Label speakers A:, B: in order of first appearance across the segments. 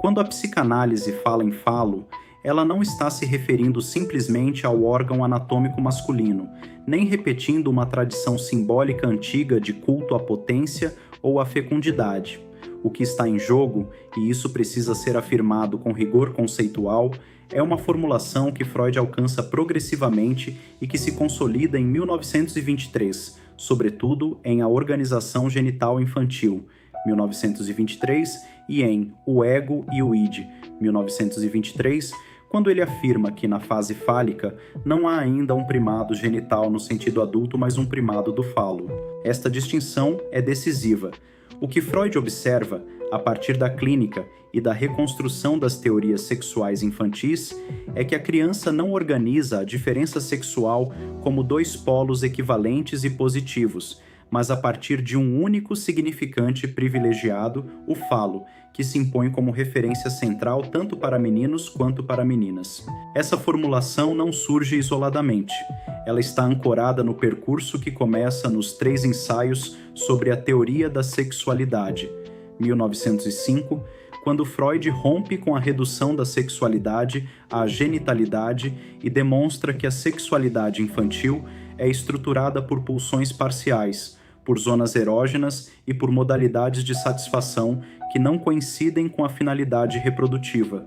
A: Quando a psicanálise fala em falo, ela não está se referindo simplesmente ao órgão anatômico masculino, nem repetindo uma tradição simbólica antiga de culto à potência ou à fecundidade. O que está em jogo, e isso precisa ser afirmado com rigor conceitual, é uma formulação que Freud alcança progressivamente e que se consolida em 1923, sobretudo em A Organização Genital Infantil, 1923, e em O Ego e o Id, 1923, quando ele afirma que na fase fálica não há ainda um primado genital no sentido adulto, mas um primado do falo. Esta distinção é decisiva. O que Freud observa, a partir da clínica e da reconstrução das teorias sexuais infantis, é que a criança não organiza a diferença sexual como dois polos equivalentes e positivos, mas a partir de um único significante privilegiado, o falo, que se impõe como referência central tanto para meninos quanto para meninas. Essa formulação não surge isoladamente. Ela está ancorada no percurso que começa nos 3 ensaios sobre a teoria da sexualidade, 1905, quando Freud rompe com a redução da sexualidade à genitalidade e demonstra que a sexualidade infantil é estruturada por pulsões parciais, por zonas erógenas e por modalidades de satisfação que não coincidem com a finalidade reprodutiva.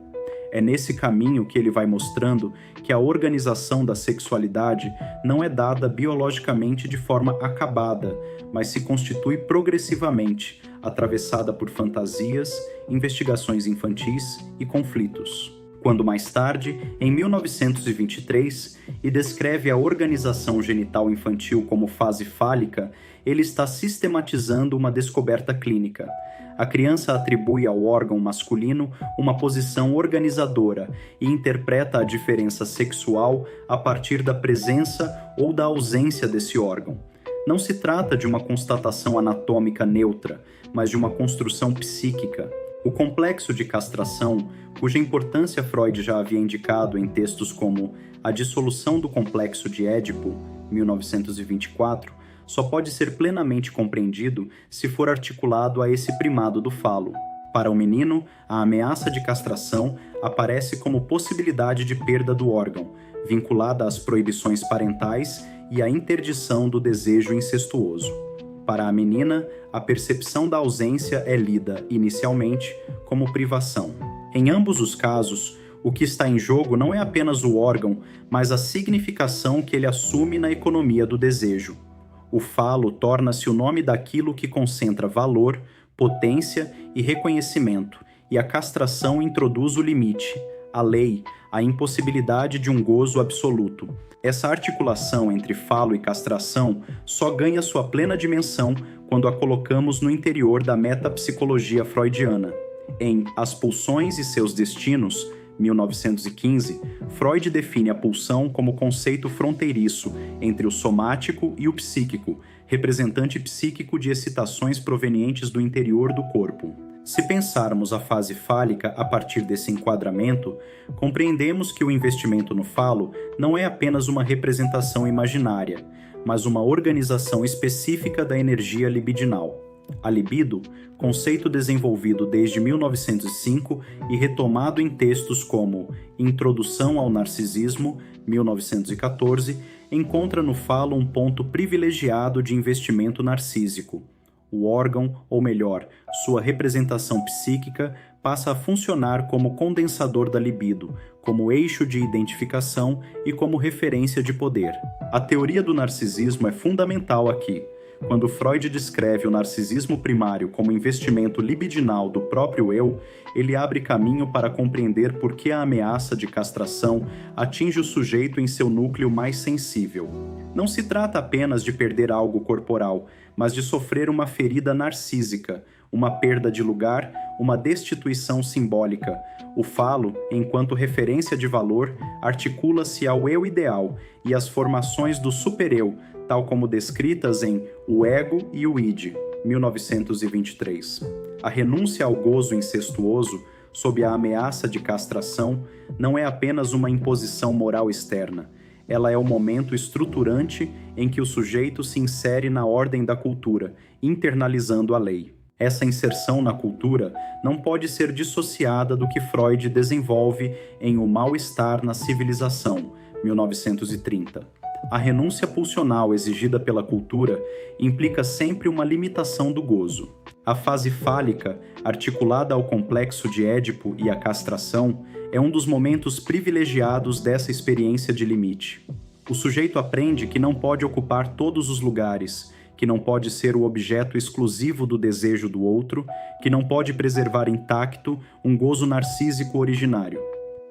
A: É nesse caminho que ele vai mostrando que a organização da sexualidade não é dada biologicamente de forma acabada, mas se constitui progressivamente, atravessada por fantasias, investigações infantis e conflitos. Quando mais tarde, em 1923, e descreve a organização genital infantil como fase fálica, ele está sistematizando uma descoberta clínica. A criança atribui ao órgão masculino uma posição organizadora e interpreta a diferença sexual a partir da presença ou da ausência desse órgão. Não se trata de uma constatação anatômica neutra, mas de uma construção psíquica. O complexo de castração, cuja importância Freud já havia indicado em textos como A Dissolução do Complexo de Édipo, 1924, só pode ser plenamente compreendido se for articulado a esse primado do falo. Para o menino, a ameaça de castração aparece como possibilidade de perda do órgão, vinculada às proibições parentais e à interdição do desejo incestuoso. Para a menina, a percepção da ausência é lida, inicialmente, como privação. Em ambos os casos, o que está em jogo não é apenas o órgão, mas a significação que ele assume na economia do desejo. O falo torna-se o nome daquilo que concentra valor, potência e reconhecimento, e a castração introduz o limite, a lei, a impossibilidade de um gozo absoluto. Essa articulação entre falo e castração só ganha sua plena dimensão quando a colocamos no interior da metapsicologia freudiana. Em As Pulsões e Seus Destinos, 1915, Freud define a pulsão como conceito fronteiriço entre o somático e o psíquico, representante psíquico de excitações provenientes do interior do corpo. Se pensarmos a fase fálica a partir desse enquadramento, compreendemos que o investimento no falo não é apenas uma representação imaginária, mas uma organização específica da energia libidinal. A libido, conceito desenvolvido desde 1905 e retomado em textos como Introdução ao Narcisismo, 1914, encontra no falo um ponto privilegiado de investimento narcísico. O órgão, ou melhor, sua representação psíquica, passa a funcionar como condensador da libido, como eixo de identificação e como referência de poder. A teoria do narcisismo é fundamental aqui. Quando Freud descreve o narcisismo primário como investimento libidinal do próprio eu, ele abre caminho para compreender por que a ameaça de castração atinge o sujeito em seu núcleo mais sensível. Não se trata apenas de perder algo corporal, mas de sofrer uma ferida narcísica, uma perda de lugar, uma destituição simbólica. O falo, enquanto referência de valor, articula-se ao eu ideal e às formações do supereu, tal como descritas em O Ego e o Id, 1923. A renúncia ao gozo incestuoso, sob a ameaça de castração, não é apenas uma imposição moral externa. Ela é o momento estruturante em que o sujeito se insere na ordem da cultura, internalizando a lei. Essa inserção na cultura não pode ser dissociada do que Freud desenvolve em O Mal-Estar na Civilização, 1930. A renúncia pulsional exigida pela cultura implica sempre uma limitação do gozo. A fase fálica, articulada ao complexo de Édipo e à castração, é um dos momentos privilegiados dessa experiência de limite. O sujeito aprende que não pode ocupar todos os lugares, que não pode ser o objeto exclusivo do desejo do outro, que não pode preservar intacto um gozo narcísico originário.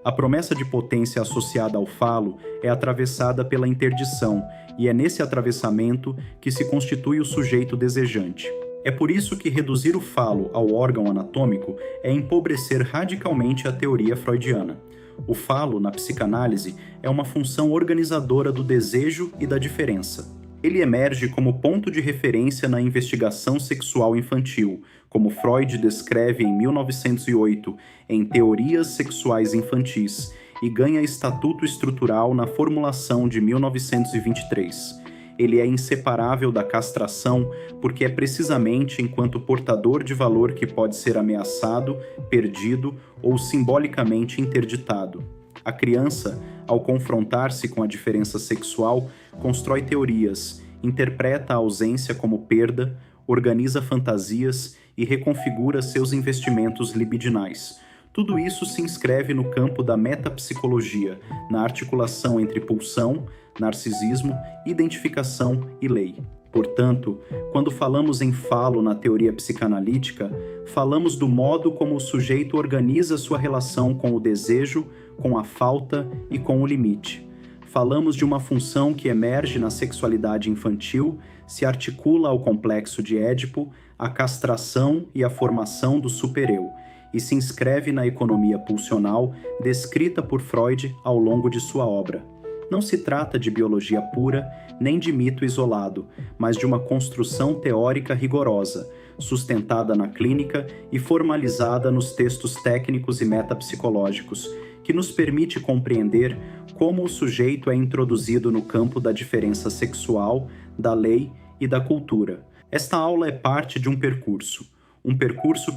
A: A promessa de potência associada ao falo é atravessada pela interdição, e é nesse atravessamento que se constitui o sujeito desejante. É por isso que reduzir o falo ao órgão anatômico é empobrecer radicalmente a teoria freudiana. O falo, na psicanálise, é uma função organizadora do desejo e da diferença. Ele emerge como ponto de referência na investigação sexual infantil, como Freud descreve em 1908 em Teorias Sexuais Infantis, e ganha estatuto estrutural na formulação de 1923. Ele é inseparável da castração porque é precisamente enquanto portador de valor que pode ser ameaçado, perdido ou simbolicamente interditado. A criança, ao confrontar-se com a diferença sexual, constrói teorias, interpreta a ausência como perda, organiza fantasias e reconfigura seus investimentos libidinais. Tudo isso se inscreve no campo da metapsicologia, na articulação entre pulsão, narcisismo, identificação e lei. Portanto, quando falamos em falo na teoria psicanalítica, falamos do modo como o sujeito organiza sua relação com o desejo, com a falta e com o limite. Falamos de uma função que emerge na sexualidade infantil, se articula ao complexo de Édipo, a castração e a formação do supereu, e se inscreve na economia pulsional descrita por Freud ao longo de sua obra. Não se trata de biologia pura, nem de mito isolado, mas de uma construção teórica rigorosa, sustentada na clínica e formalizada nos textos técnicos e metapsicológicos, que nos permite compreender como o sujeito é introduzido no campo da diferença sexual, da lei e da cultura. Esta aula é parte de um percurso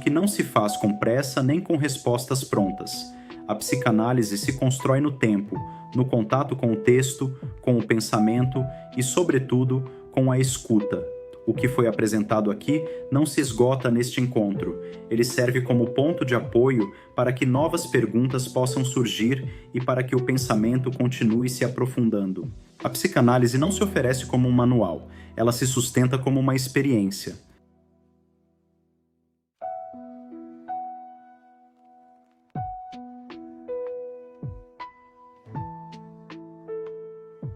A: que não se faz com pressa nem com respostas prontas. A psicanálise se constrói no tempo, no contato com o texto, com o pensamento e, sobretudo, com a escuta. O que foi apresentado aqui não se esgota neste encontro. Ele serve como ponto de apoio para que novas perguntas possam surgir e para que o pensamento continue se aprofundando. A psicanálise não se oferece como um manual, ela se sustenta como uma experiência.